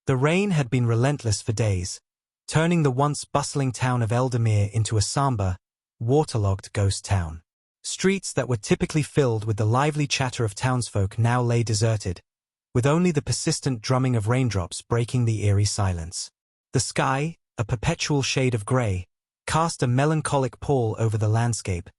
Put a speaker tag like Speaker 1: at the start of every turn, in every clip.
Speaker 1: The rain had been relentless for days, turning the once bustling town of Eldermere into a somber, waterlogged ghost town. Streets that were typically filled with the lively chatter of townsfolk now lay deserted, with only the persistent drumming of raindrops breaking the eerie silence. The sky, a perpetual shade of grey, cast a melancholic pall over the landscape,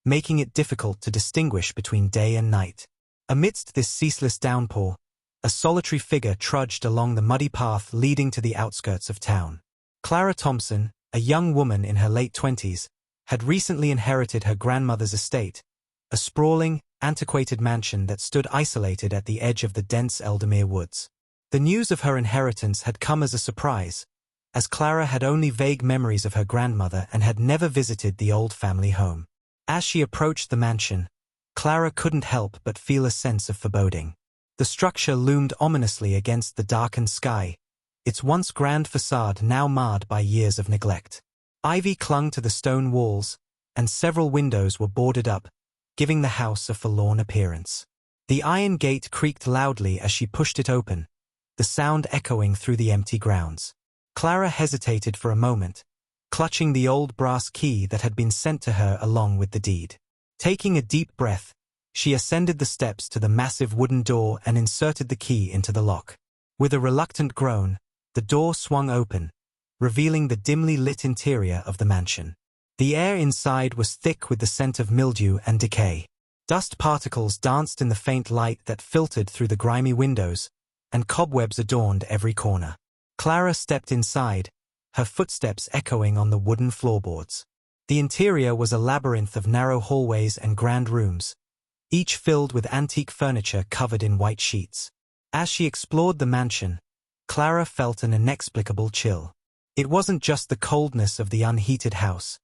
Speaker 1: making it difficult to distinguish between day and night. Amidst this ceaseless downpour, a solitary figure trudged along the muddy path leading to the outskirts of town. Clara Thompson, a young woman in her late 20s, had recently inherited her grandmother's estate, a sprawling, antiquated mansion that stood isolated at the edge of the dense Eldermere woods. The news of her inheritance had come as a surprise, as Clara had only vague memories of her grandmother and had never visited the old family home. As she approached the mansion, Clara couldn't help but feel a sense of foreboding. The structure loomed ominously against the darkened sky, its once grand facade now marred by years of neglect. Ivy clung to the stone walls, and several windows were boarded up, giving the house a forlorn appearance. The iron gate creaked loudly as she pushed it open, the sound echoing through the empty grounds. Clara hesitated for a moment, clutching the old brass key that had been sent to her along with the deed. Taking a deep breath, she ascended the steps to the massive wooden door and inserted the key into the lock. With a reluctant groan, the door swung open, revealing the dimly lit interior of the mansion. The air inside was thick with the scent of mildew and decay. Dust particles danced in the faint light that filtered through the grimy windows, and cobwebs adorned every corner. Clara stepped inside, her footsteps echoing on the wooden floorboards. The interior was a labyrinth of narrow hallways and grand rooms, each filled with antique furniture covered in white sheets. As she explored the mansion, Clara felt an inexplicable chill. It wasn't just the coldness of the unheated house.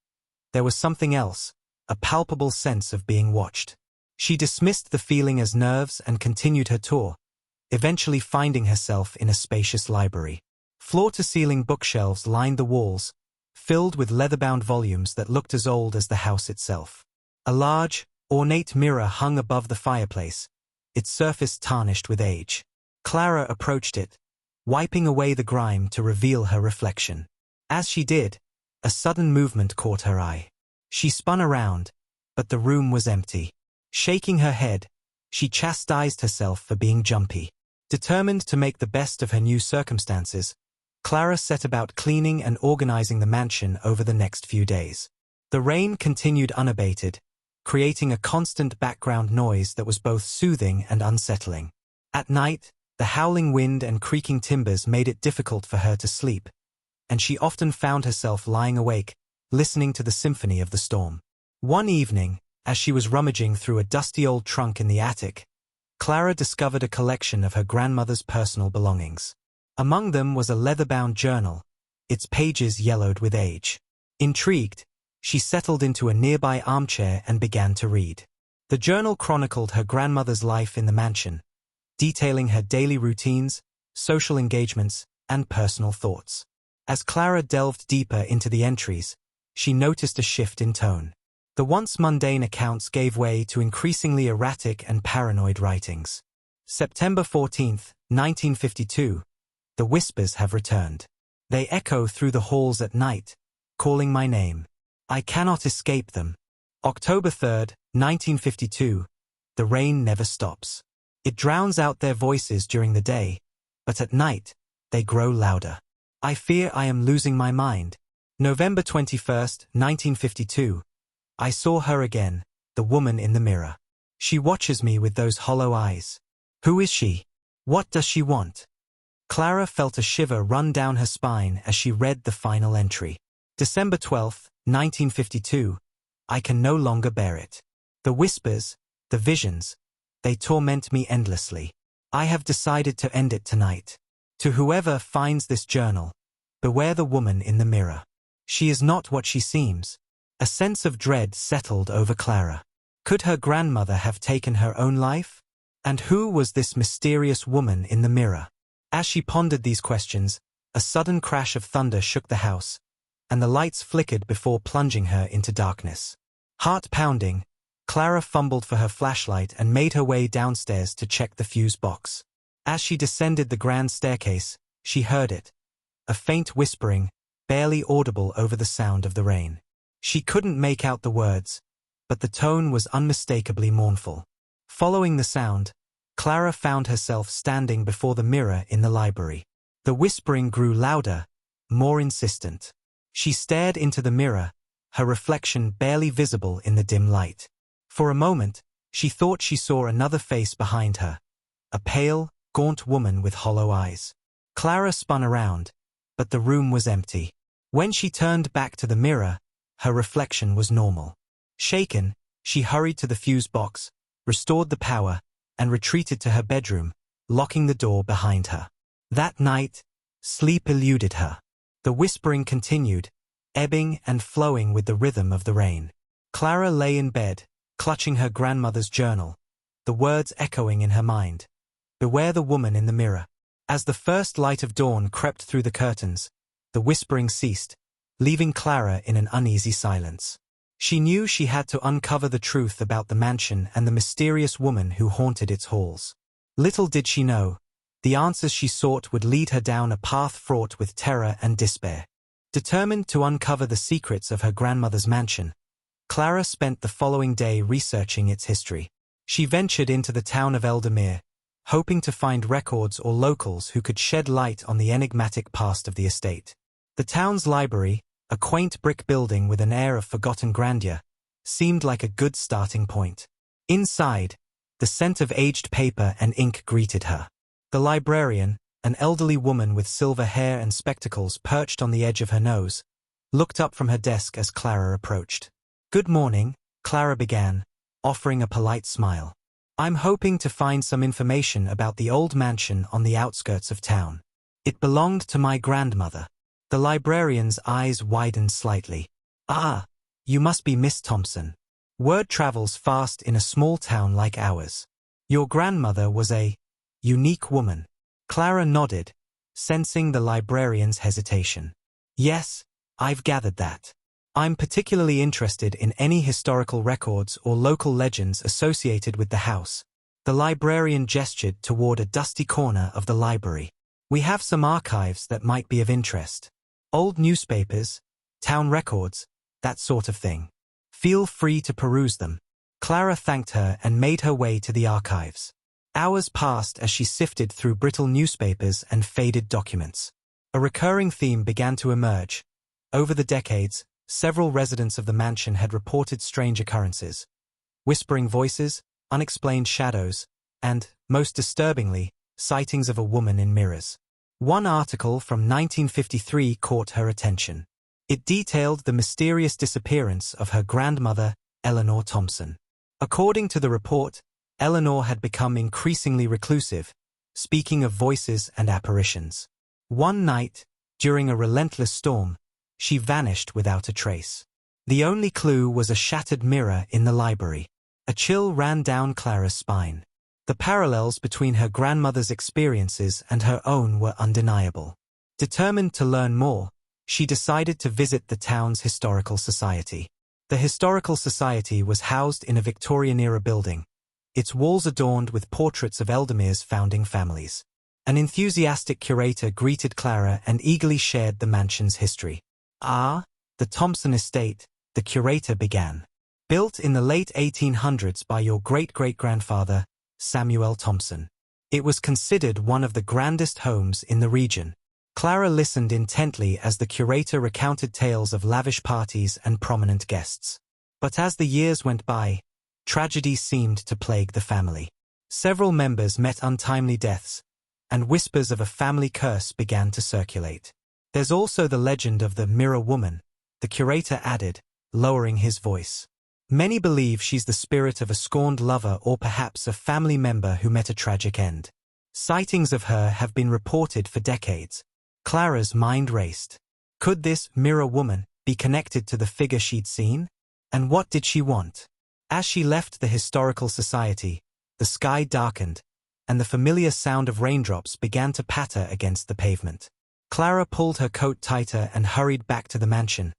Speaker 1: There was something else, a palpable sense of being watched. She dismissed the feeling as nerves and continued her tour, eventually finding herself in a spacious library. Floor-to-ceiling bookshelves lined the walls, filled with leather-bound volumes that looked as old as the house itself. A large, ornate mirror hung above the fireplace, its surface tarnished with age. Clara approached it, wiping away the grime to reveal her reflection. As she did, a sudden movement caught her eye. She spun around, but the room was empty. Shaking her head, she chastised herself for being jumpy. Determined to make the best of her new circumstances, Clara set about cleaning and organizing the mansion over the next few days. The rain continued unabated, creating a constant background noise that was both soothing and unsettling. At night, the howling wind and creaking timbers made it difficult for her to sleep, and she often found herself lying awake, listening to the symphony of the storm. One evening, as she was rummaging through a dusty old trunk in the attic, Clara discovered a collection of her grandmother's personal belongings. Among them was a leather-bound journal, its pages yellowed with age. Intrigued, she settled into a nearby armchair and began to read. The journal chronicled her grandmother's life in the mansion, detailing her daily routines, social engagements, and personal thoughts. As Clara delved deeper into the entries, she noticed a shift in tone. The once mundane accounts gave way to increasingly erratic and paranoid writings. September 14, 1952. The whispers have returned. They echo through the halls at night, calling my name. I cannot escape them. October 3, 1952. The rain never stops. It drowns out their voices during the day, but at night, they grow louder. I fear I am losing my mind. November 21, 1952. I saw her again, the woman in the mirror. She watches me with those hollow eyes. Who is she? What does she want? Clara felt a shiver run down her spine as she read the final entry. December 12, 1952. I can no longer bear it. The whispers, the visions, they torment me endlessly. I have decided to end it tonight. To whoever finds this journal, beware the woman in the mirror. She is not what she seems. A sense of dread settled over Clara. Could her grandmother have taken her own life? And who was this mysterious woman in the mirror? As she pondered these questions, a sudden crash of thunder shook the house, and the lights flickered before plunging her into darkness. Heart pounding, Clara fumbled for her flashlight and made her way downstairs to check the fuse box. As she descended the grand staircase, she heard it. A faint whispering, barely audible over the sound of the rain. She couldn't make out the words, but the tone was unmistakably mournful. Following the sound, Clara found herself standing before the mirror in the library. The whispering grew louder, more insistent. She stared into the mirror, her reflection barely visible in the dim light. For a moment, she thought she saw another face behind her, a pale, gaunt woman with hollow eyes. Clara spun around, but the room was empty. When she turned back to the mirror, her reflection was normal. Shaken, she hurried to the fuse box, restored the power, and retreated to her bedroom, locking the door behind her. That night, sleep eluded her. The whispering continued, ebbing and flowing with the rhythm of the rain. Clara lay in bed, clutching her grandmother's journal, the words echoing in her mind. Beware the woman in the mirror. As the first light of dawn crept through the curtains, the whispering ceased, leaving Clara in an uneasy silence. She knew she had to uncover the truth about the mansion and the mysterious woman who haunted its halls. Little did she know, the answers she sought would lead her down a path fraught with terror and despair. Determined to uncover the secrets of her grandmother's mansion, Clara spent the following day researching its history. She ventured into the town of Eldamere, hoping to find records or locals who could shed light on the enigmatic past of the estate. The town's library, a quaint brick building with an air of forgotten grandeur, seemed like a good starting point. Inside, the scent of aged paper and ink greeted her. The librarian, an elderly woman with silver hair and spectacles perched on the edge of her nose, looked up from her desk as Clara approached. "Good morning," Clara began, offering a polite smile. "I'm hoping to find some information about the old mansion on the outskirts of town. It belonged to my grandmother." The librarian's eyes widened slightly. "Ah, you must be Miss Thompson. Word travels fast in a small town like ours. Your grandmother was a unique woman." Clara nodded, sensing the librarian's hesitation. "Yes, I've gathered that. I'm particularly interested in any historical records or local legends associated with the house." The librarian gestured toward a dusty corner of the library. "We have some archives that might be of interest. Old newspapers, town records, that sort of thing. Feel free to peruse them." Clara thanked her and made her way to the archives. Hours passed as she sifted through brittle newspapers and faded documents. A recurring theme began to emerge. Over the decades, several residents of the mansion had reported strange occurrences. Whispering voices, unexplained shadows, and, most disturbingly, sightings of a woman in mirrors. One article from 1953 caught her attention. It detailed the mysterious disappearance of her grandmother, Eleanor Thompson. According to the report, Eleanor had become increasingly reclusive, speaking of voices and apparitions. One night, during a relentless storm, she vanished without a trace. The only clue was a shattered mirror in the library. A chill ran down Clara's spine. The parallels between her grandmother's experiences and her own were undeniable. Determined to learn more, she decided to visit the town's historical society. The historical society was housed in a Victorian-era building, its walls adorned with portraits of Eldamere's founding families. An enthusiastic curator greeted Clara and eagerly shared the mansion's history. "Ah, the Thompson estate," the curator began. "Built in the late 1800s by your great-great-grandfather, Samuel Thompson. It was considered one of the grandest homes in the region." Clara listened intently as the curator recounted tales of lavish parties and prominent guests. But as the years went by, tragedy seemed to plague the family. Several members met untimely deaths, and whispers of a family curse began to circulate. "There's also the legend of the Mirror Woman," the curator added, lowering his voice. "Many believe she's the spirit of a scorned lover or perhaps a family member who met a tragic end. Sightings of her have been reported for decades." Clara's mind raced. Could this Mirror Woman be connected to the figure she'd seen? And what did she want? As she left the historical society, the sky darkened, and the familiar sound of raindrops began to patter against the pavement. Clara pulled her coat tighter and hurried back to the mansion,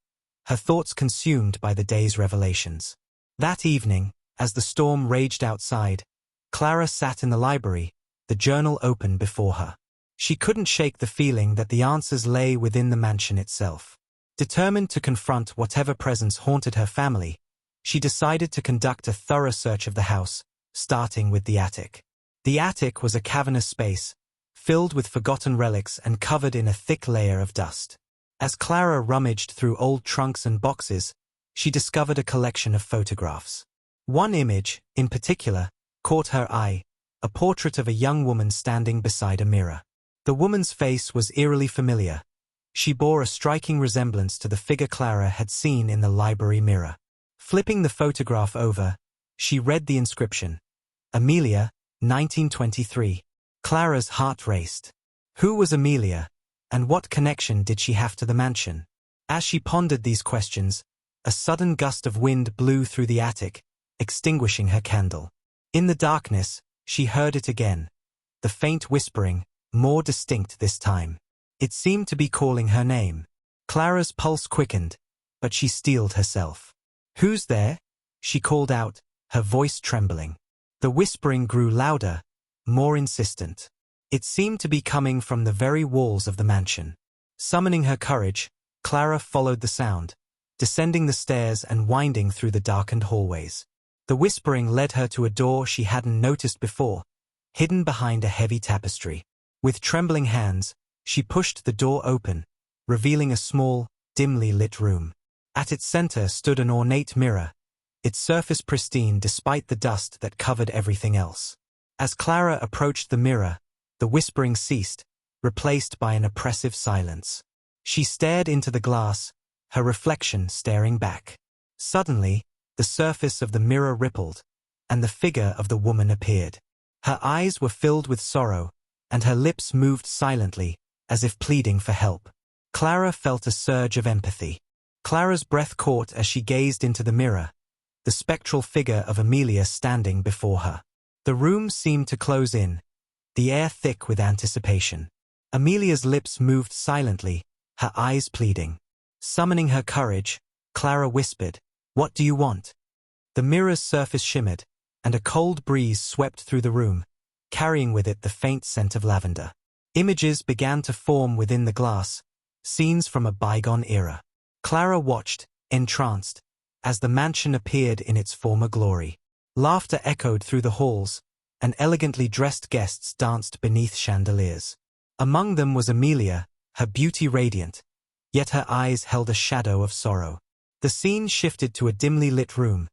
Speaker 1: her thoughts consumed by the day's revelations. That evening, as the storm raged outside, Clara sat in the library, the journal open before her. She couldn't shake the feeling that the answers lay within the mansion itself. Determined to confront whatever presence haunted her family, she decided to conduct a thorough search of the house, starting with the attic. The attic was a cavernous space, filled with forgotten relics and covered in a thick layer of dust. As Clara rummaged through old trunks and boxes, she discovered a collection of photographs. One image, in particular, caught her eye, a portrait of a young woman standing beside a mirror. The woman's face was eerily familiar. She bore a striking resemblance to the figure Clara had seen in the library mirror. Flipping the photograph over, she read the inscription, Amelia, 1923. Clara's heart raced. Who was Amelia, and what connection did she have to the mansion? As she pondered these questions, a sudden gust of wind blew through the attic, extinguishing her candle. In the darkness, she heard it again, the faint whispering, more distinct this time. It seemed to be calling her name. Clara's pulse quickened, but she steeled herself. "Who's there?" she called out, her voice trembling. The whispering grew louder, more insistent. It seemed to be coming from the very walls of the mansion. Summoning her courage, Clara followed the sound, descending the stairs and winding through the darkened hallways. The whispering led her to a door she hadn't noticed before, hidden behind a heavy tapestry. With trembling hands, she pushed the door open, revealing a small, dimly lit room. At its center stood an ornate mirror, its surface pristine despite the dust that covered everything else. As Clara approached the mirror, the whispering ceased, replaced by an oppressive silence. She stared into the glass, her reflection staring back. Suddenly, the surface of the mirror rippled, and the figure of the woman appeared. Her eyes were filled with sorrow, and her lips moved silently, as if pleading for help. Clara felt a surge of empathy. Clara's breath caught as she gazed into the mirror, the spectral figure of Amelia standing before her. The room seemed to close in, the air thick with anticipation. Amelia's lips moved silently, her eyes pleading. Summoning her courage, Clara whispered, "What do you want?" The mirror's surface shimmered, and a cold breeze swept through the room, carrying with it the faint scent of lavender. Images began to form within the glass, scenes from a bygone era. Clara watched, entranced, as the mansion appeared in its former glory. Laughter echoed through the halls, and elegantly dressed guests danced beneath chandeliers. Among them was Amelia, her beauty radiant, yet her eyes held a shadow of sorrow. The scene shifted to a dimly lit room,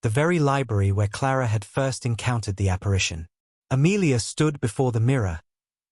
Speaker 1: the very library where Clara had first encountered the apparition. Amelia stood before the mirror,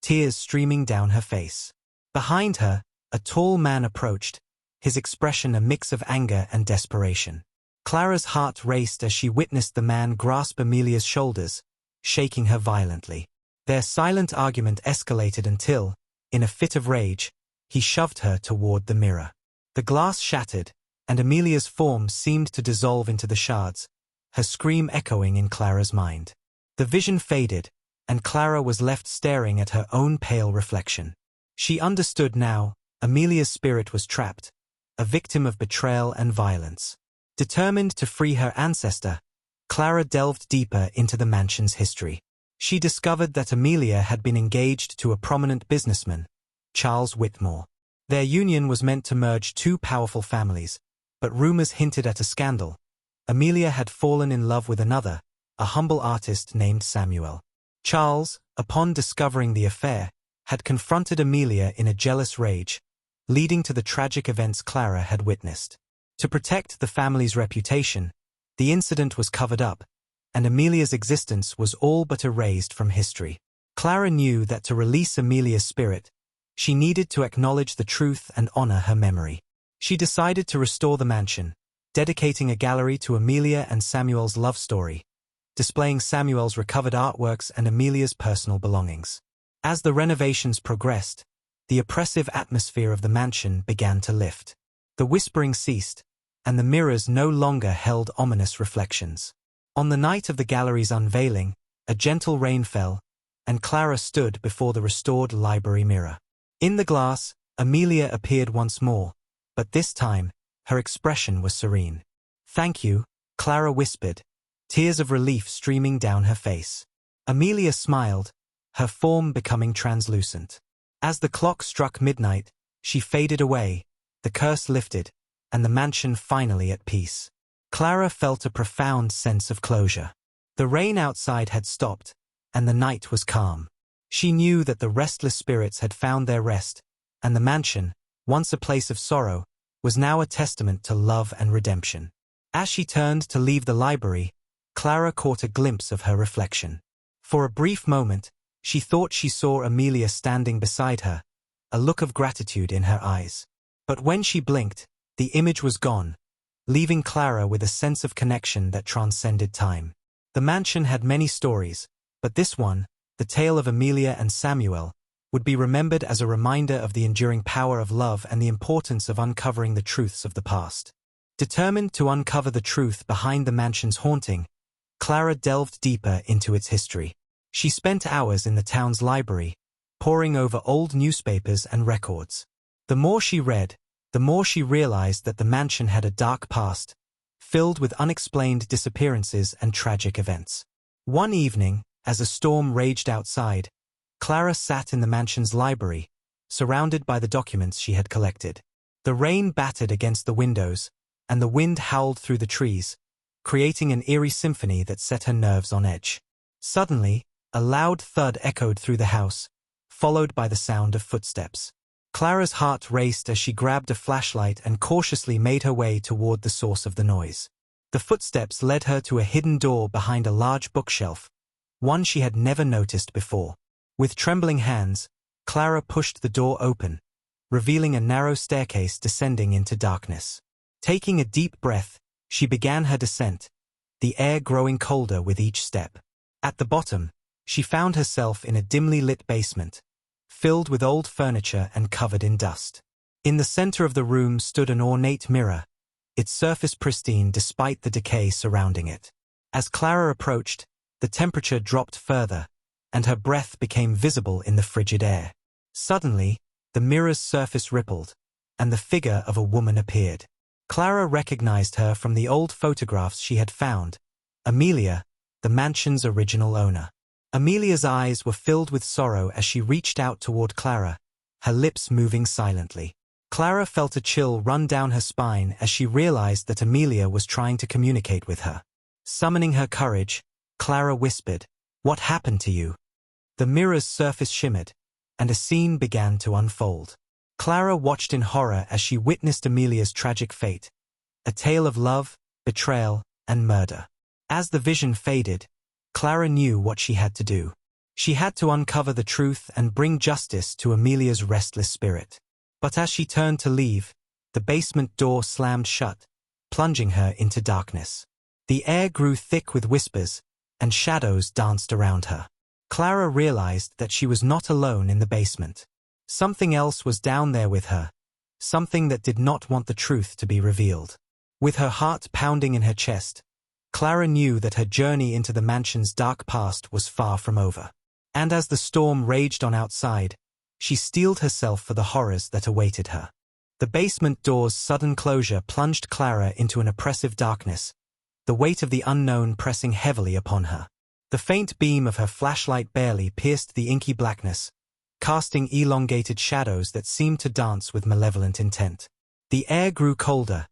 Speaker 1: tears streaming down her face. Behind her, a tall man approached, his expression a mix of anger and desperation. Clara's heart raced as she witnessed the man grasp Amelia's shoulders, shaking her violently. Their silent argument escalated until, in a fit of rage, he shoved her toward the mirror. The glass shattered, and Amelia's form seemed to dissolve into the shards, her scream echoing in Clara's mind. The vision faded, and Clara was left staring at her own pale reflection. She understood now, Amelia's spirit was trapped, a victim of betrayal and violence. Determined to free her ancestor, Clara delved deeper into the mansion's history. She discovered that Amelia had been engaged to a prominent businessman, Charles Whitmore. Their union was meant to merge two powerful families, but rumors hinted at a scandal. Amelia had fallen in love with another, a humble artist named Samuel. Charles, upon discovering the affair, had confronted Amelia in a jealous rage, leading to the tragic events Clara had witnessed. To protect the family's reputation, the incident was covered up, and Amelia's existence was all but erased from history. Clara knew that to release Amelia's spirit, she needed to acknowledge the truth and honor her memory. She decided to restore the mansion, dedicating a gallery to Amelia and Samuel's love story, displaying Samuel's recovered artworks and Amelia's personal belongings. As the renovations progressed, the oppressive atmosphere of the mansion began to lift. The whispering ceased, and the mirrors no longer held ominous reflections. On the night of the gallery's unveiling, a gentle rain fell, and Clara stood before the restored library mirror. In the glass, Amelia appeared once more, but this time, her expression was serene. "Thank you," Clara whispered, tears of relief streaming down her face. Amelia smiled, her form becoming translucent. As the clock struck midnight, she faded away, the curse lifted, and the mansion finally at peace. Clara felt a profound sense of closure. The rain outside had stopped, and the night was calm. She knew that the restless spirits had found their rest, and the mansion, once a place of sorrow, was now a testament to love and redemption. As she turned to leave the library, Clara caught a glimpse of her reflection. For a brief moment, she thought she saw Amelia standing beside her, a look of gratitude in her eyes. But when she blinked, the image was gone, leaving Clara with a sense of connection that transcended time. The mansion had many stories, but this one, the tale of Amelia and Samuel, would be remembered as a reminder of the enduring power of love and the importance of uncovering the truths of the past. Determined to uncover the truth behind the mansion's haunting, Clara delved deeper into its history. She spent hours in the town's library, poring over old newspapers and records. The more she read, the more she realized that the mansion had a dark past, filled with unexplained disappearances and tragic events. One evening, as a storm raged outside, Clara sat in the mansion's library, surrounded by the documents she had collected. The rain battered against the windows, and the wind howled through the trees, creating an eerie symphony that set her nerves on edge. Suddenly, a loud thud echoed through the house, followed by the sound of footsteps. Clara's heart raced as she grabbed a flashlight and cautiously made her way toward the source of the noise. The footsteps led her to a hidden door behind a large bookshelf, one she had never noticed before. With trembling hands, Clara pushed the door open, revealing a narrow staircase descending into darkness. Taking a deep breath, she began her descent, the air growing colder with each step. At the bottom, she found herself in a dimly lit basement, filled with old furniture and covered in dust. In the center of the room stood an ornate mirror, its surface pristine despite the decay surrounding it. As Clara approached, the temperature dropped further, and her breath became visible in the frigid air. Suddenly, the mirror's surface rippled, and the figure of a woman appeared. Clara recognized her from the old photographs she had found, Amelia, the mansion's original owner. Amelia's eyes were filled with sorrow as she reached out toward Clara, her lips moving silently. Clara felt a chill run down her spine as she realized that Amelia was trying to communicate with her. Summoning her courage, Clara whispered, "What happened to you?" The mirror's surface shimmered, and a scene began to unfold. Clara watched in horror as she witnessed Amelia's tragic fate, a tale of love, betrayal, and murder. As the vision faded, Clara knew what she had to do. She had to uncover the truth and bring justice to Amelia's restless spirit. But as she turned to leave, the basement door slammed shut, plunging her into darkness. The air grew thick with whispers, and shadows danced around her. Clara realized that she was not alone in the basement. Something else was down there with her, something that did not want the truth to be revealed. With her heart pounding in her chest, Clara knew that her journey into the mansion's dark past was far from over. And as the storm raged on outside, she steeled herself for the horrors that awaited her. The basement door's sudden closure plunged Clara into an oppressive darkness, the weight of the unknown pressing heavily upon her. The faint beam of her flashlight barely pierced the inky blackness, casting elongated shadows that seemed to dance with malevolent intent. The air grew colder,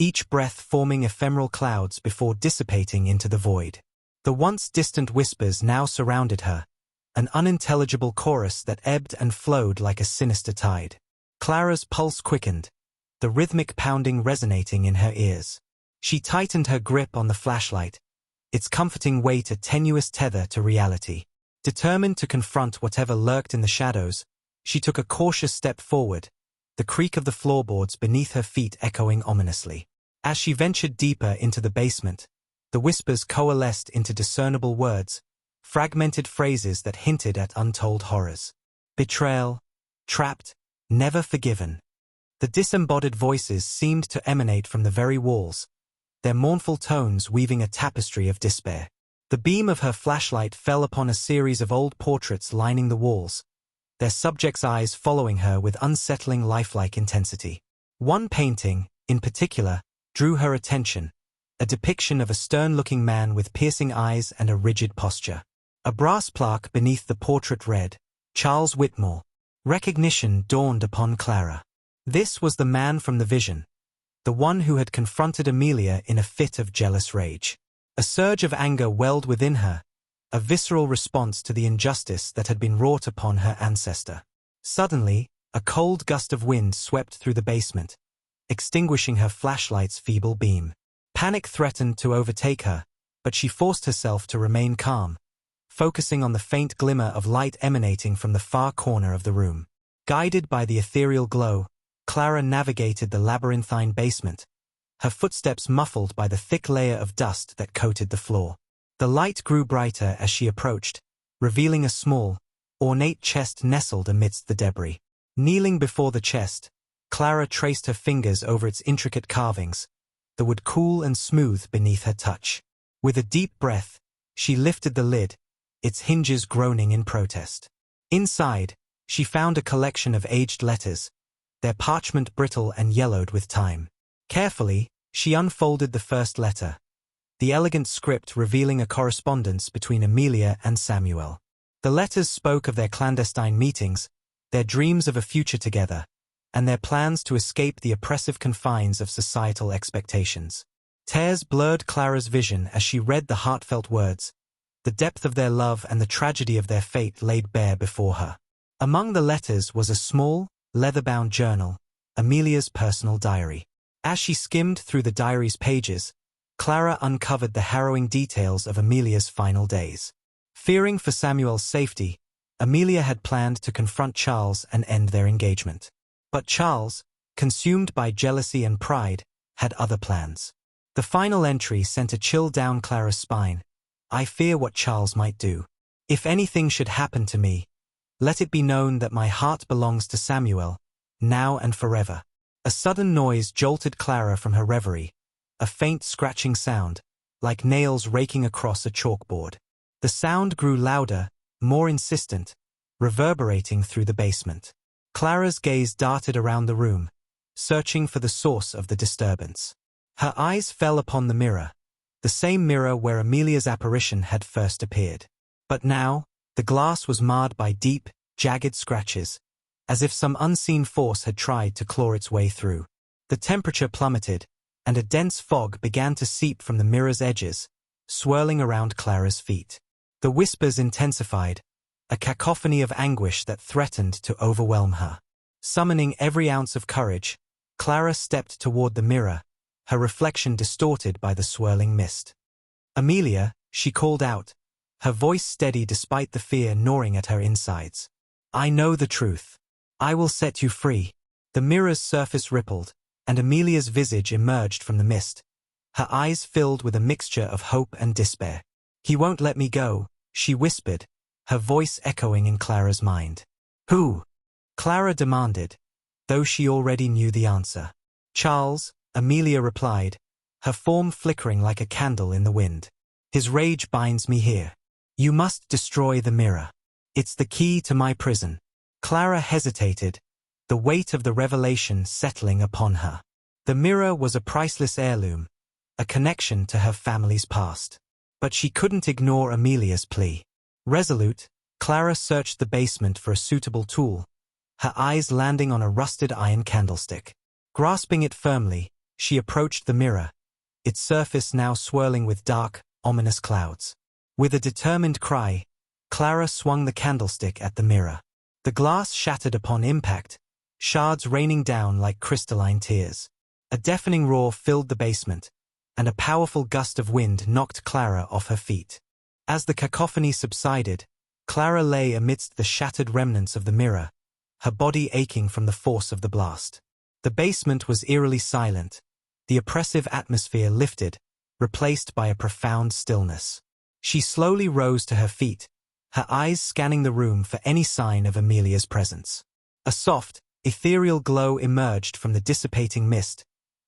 Speaker 1: each breath forming ephemeral clouds before dissipating into the void. The once distant whispers now surrounded her, an unintelligible chorus that ebbed and flowed like a sinister tide. Clara's pulse quickened, the rhythmic pounding resonating in her ears. She tightened her grip on the flashlight, its comforting weight a tenuous tether to reality. Determined to confront whatever lurked in the shadows, she took a cautious step forward, the creak of the floorboards beneath her feet echoing ominously. As she ventured deeper into the basement, the whispers coalesced into discernible words, fragmented phrases that hinted at untold horrors. Betrayal, trapped, never forgiven. The disembodied voices seemed to emanate from the very walls, their mournful tones weaving a tapestry of despair. The beam of her flashlight fell upon a series of old portraits lining the walls, their subjects' eyes following her with unsettling lifelike intensity. One painting, in particular, drew her attention, a depiction of a stern-looking man with piercing eyes and a rigid posture. A brass plaque beneath the portrait read, "Charles Whitmore, Recognition dawned upon Clara. This was the man from the vision, the one who had confronted Amelia in a fit of jealous rage. A surge of anger welled within her, a visceral response to the injustice that had been wrought upon her ancestor. Suddenly, a cold gust of wind swept through the basement, extinguishing her flashlight's feeble beam. Panic threatened to overtake her, but she forced herself to remain calm, focusing on the faint glimmer of light emanating from the far corner of the room. Guided by the ethereal glow, Clara navigated the labyrinthine basement, her footsteps muffled by the thick layer of dust that coated the floor. The light grew brighter as she approached, revealing a small, ornate chest nestled amidst the debris. Kneeling before the chest, Clara traced her fingers over its intricate carvings, the wood cool and smooth beneath her touch. With a deep breath, she lifted the lid, its hinges groaning in protest. Inside, she found a collection of aged letters, their parchment brittle and yellowed with time. Carefully, she unfolded the first letter, the elegant script revealing a correspondence between Amelia and Samuel. The letters spoke of their clandestine meetings, their dreams of a future together, and their plans to escape the oppressive confines of societal expectations. Tears blurred Clara's vision as she read the heartfelt words, the depth of their love and the tragedy of their fate laid bare before her. Among the letters was a small, leather-bound journal, Amelia's personal diary. As she skimmed through the diary's pages, Clara uncovered the harrowing details of Amelia's final days. Fearing for Samuel's safety, Amelia had planned to confront Charles and end their engagement. But Charles, consumed by jealousy and pride, had other plans. The final entry sent a chill down Clara's spine. I fear what Charles might do. If anything should happen to me, let it be known that my heart belongs to Samuel, now and forever. A sudden noise jolted Clara from her reverie, a faint scratching sound, like nails raking across a chalkboard. The sound grew louder, more insistent, reverberating through the basement. Clara's gaze darted around the room, searching for the source of the disturbance. Her eyes fell upon the mirror, the same mirror where Amelia's apparition had first appeared. But now, the glass was marred by deep, jagged scratches, as if some unseen force had tried to claw its way through. The temperature plummeted, and a dense fog began to seep from the mirror's edges, swirling around Clara's feet. The whispers intensified, a cacophony of anguish that threatened to overwhelm her. Summoning every ounce of courage, Clara stepped toward the mirror, her reflection distorted by the swirling mist. Amelia, she called out, her voice steady despite the fear gnawing at her insides. I know the truth. I will set you free. The mirror's surface rippled, and Amelia's visage emerged from the mist, her eyes filled with a mixture of hope and despair. He won't let me go, she whispered, her voice echoing in Clara's mind. Who? Clara demanded, though she already knew the answer. Charles, Amelia replied, her form flickering like a candle in the wind. His rage binds me here. You must destroy the mirror. It's the key to my prison. Clara hesitated, the weight of the revelation settling upon her. The mirror was a priceless heirloom, a connection to her family's past. But she couldn't ignore Amelia's plea. Resolute, Clara searched the basement for a suitable tool, her eyes landing on a rusted iron candlestick. Grasping it firmly, she approached the mirror, its surface now swirling with dark, ominous clouds. With a determined cry, Clara swung the candlestick at the mirror. The glass shattered upon impact, shards raining down like crystalline tears. A deafening roar filled the basement, and a powerful gust of wind knocked Clara off her feet. As the cacophony subsided, Clara lay amidst the shattered remnants of the mirror, her body aching from the force of the blast. The basement was eerily silent, the oppressive atmosphere lifted, replaced by a profound stillness. She slowly rose to her feet, her eyes scanning the room for any sign of Amelia's presence. A soft, ethereal glow emerged from the dissipating mist,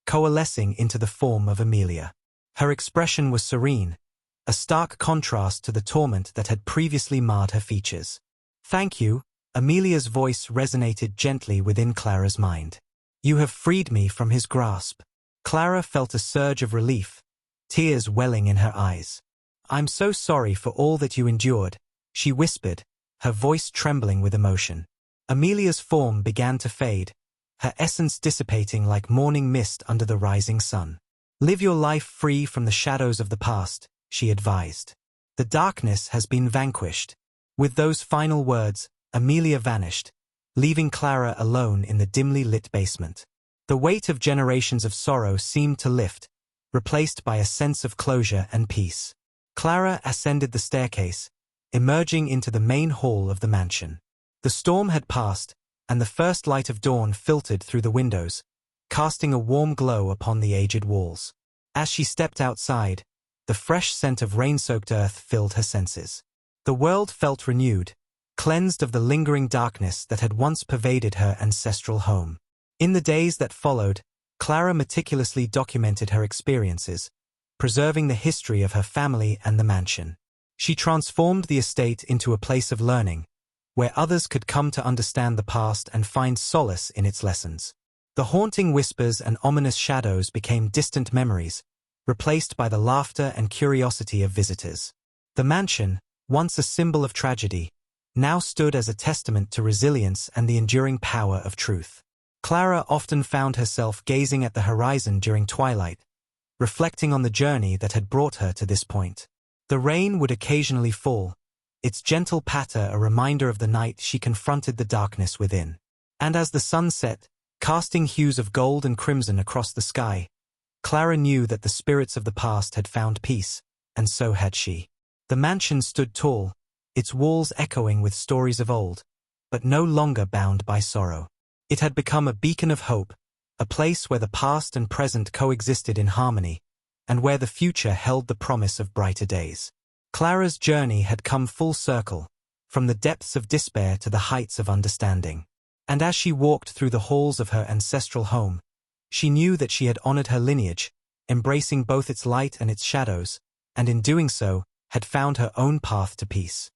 Speaker 1: coalescing into the form of Amelia. Her expression was serene, a stark contrast to the torment that had previously marred her features. Thank you, Amelia's voice resonated gently within Clara's mind. You have freed me from his grasp. Clara felt a surge of relief, tears welling in her eyes. I'm so sorry for all that you endured, she whispered, her voice trembling with emotion. Amelia's form began to fade, her essence dissipating like morning mist under the rising sun. "Live your life free from the shadows of the past," she advised. "The darkness has been vanquished." With those final words, Amelia vanished, leaving Clara alone in the dimly lit basement. The weight of generations of sorrow seemed to lift, replaced by a sense of closure and peace. Clara ascended the staircase, emerging into the main hall of the mansion. The storm had passed, and the first light of dawn filtered through the windows, casting a warm glow upon the aged walls. As she stepped outside, the fresh scent of rain-soaked earth filled her senses. The world felt renewed, cleansed of the lingering darkness that had once pervaded her ancestral home. In the days that followed, Clara meticulously documented her experiences, preserving the history of her family and the mansion. She transformed the estate into a place of learning, where others could come to understand the past and find solace in its lessons. The haunting whispers and ominous shadows became distant memories, replaced by the laughter and curiosity of visitors. The mansion, once a symbol of tragedy, now stood as a testament to resilience and the enduring power of truth. Clara often found herself gazing at the horizon during twilight, reflecting on the journey that had brought her to this point. The rain would occasionally fall, its gentle patter a reminder of the night she confronted the darkness within. And as the sun set, casting hues of gold and crimson across the sky, Clara knew that the spirits of the past had found peace, and so had she. The mansion stood tall, its walls echoing with stories of old, but no longer bound by sorrow. It had become a beacon of hope, a place where the past and present coexisted in harmony, and where the future held the promise of brighter days. Clara's journey had come full circle, from the depths of despair to the heights of understanding. And as she walked through the halls of her ancestral home, she knew that she had honored her lineage, embracing both its light and its shadows, and in doing so, had found her own path to peace.